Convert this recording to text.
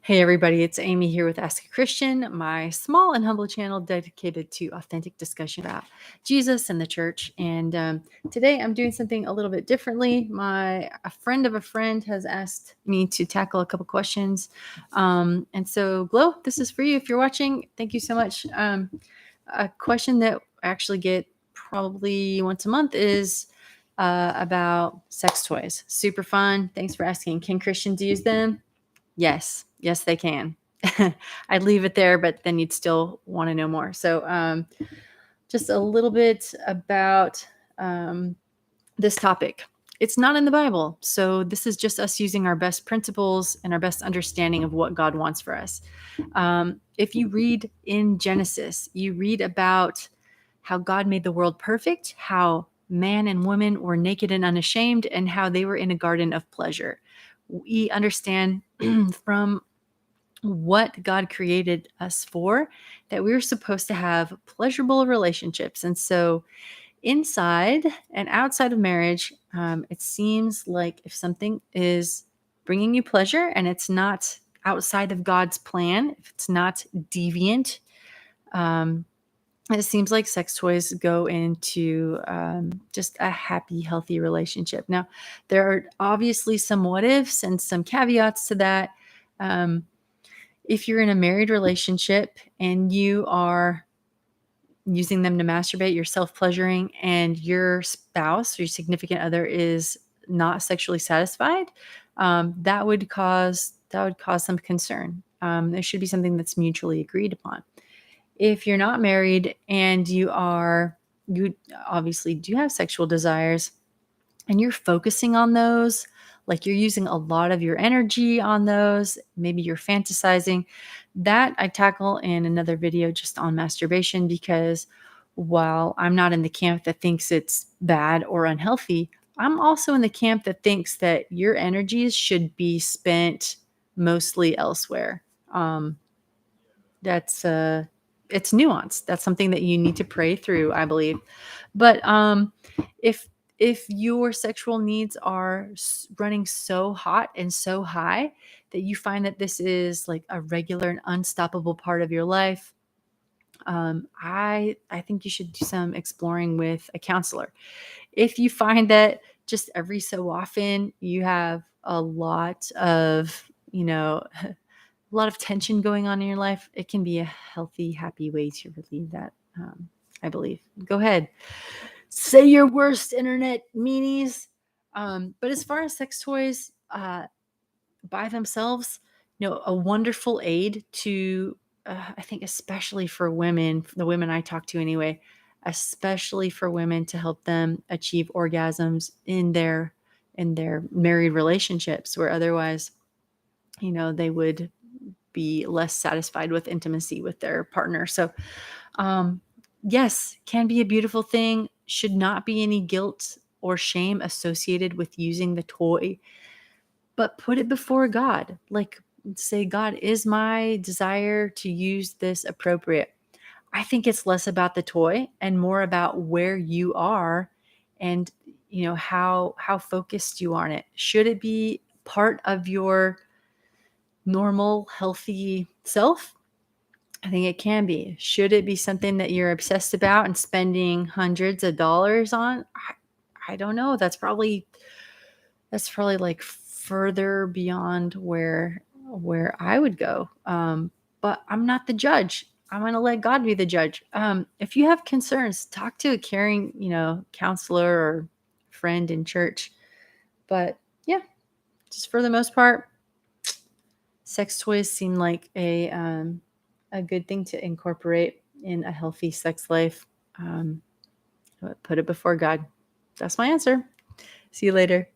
Hey everybody, it's Amy here with Ask a Christian, my small and humble channel dedicated to authentic discussion about Jesus and the church. And today I'm doing something a little bit differently. A friend of a friend has asked me to tackle a couple questions. And so, Glow, this is for you if you're watching. Thank you so much. A question that I actually get probably once a month is about sex toys. Super fun. Thanks for asking. Can Christians use them? Yes, they can. I'd leave it there, but then you'd still want to know more. So, just a little bit about this topic. It's not in the Bible. So, this is just us using our best principles and our best understanding of what God wants for us. If you read in Genesis, you read about how God made the world perfect, how man and woman were naked and unashamed, and how they were in a garden of pleasure. We understand from what God created us for, that we were supposed to have pleasurable relationships. And so, inside and outside of marriage, it seems like if something is bringing you pleasure and it's not outside of God's plan, if it's not deviant, um, it seems like sex toys go into just a happy, healthy relationship. Now, there are obviously some what ifs and some caveats to that. Um, if you're in a married relationship and you are using them to masturbate, you're self-pleasuring, and your spouse or your significant other is not sexually satisfied, that would cause some concern. There should be something that's mutually agreed upon. If you're not married and you obviously do have sexual desires, and you're focusing on those, like you're using a lot of your energy on those, maybe you're fantasizing, that I tackle in another video just on masturbation, because while I'm not in the camp that thinks it's bad or unhealthy, I'm also in the camp that thinks that your energies should be spent mostly elsewhere. Um, that's it's nuanced. That's something that you need to pray through, I believe. But if your sexual needs are running so hot and so high that you find that this is like a regular and unstoppable part of your life, I think you should do some exploring with a counselor. If you find that just every so often you have a lot of, a lot of tension going on in your life, it can be a healthy, happy way to relieve that. I believe. Go ahead, say your worst internet meanies. But as far as sex toys by themselves, a wonderful aid to, I think, especially for women, the women I talk to anyway, especially for women to help them achieve orgasms in their married relationships, where otherwise, they would be less satisfied with intimacy with their partner. So, um, yes, can be a beautiful thing. Should not be any guilt or shame associated with using the toy, but put it before God. Like, say, God, is my desire to use this appropriate? I think it's less about the toy and more about where you are, and how focused you are on it. Should it be part of your normal, healthy self? I think it can be. Should it be something that you're obsessed about and spending hundreds of dollars on? I don't know. That's probably like further beyond where I would go. But I'm not the judge. I'm going to let God be the judge. If you have concerns, talk to a caring, counselor or friend in church. But yeah, just for the most part, sex toys seem like a good thing to incorporate in a healthy sex life. Put it before God. That's my answer. See you later.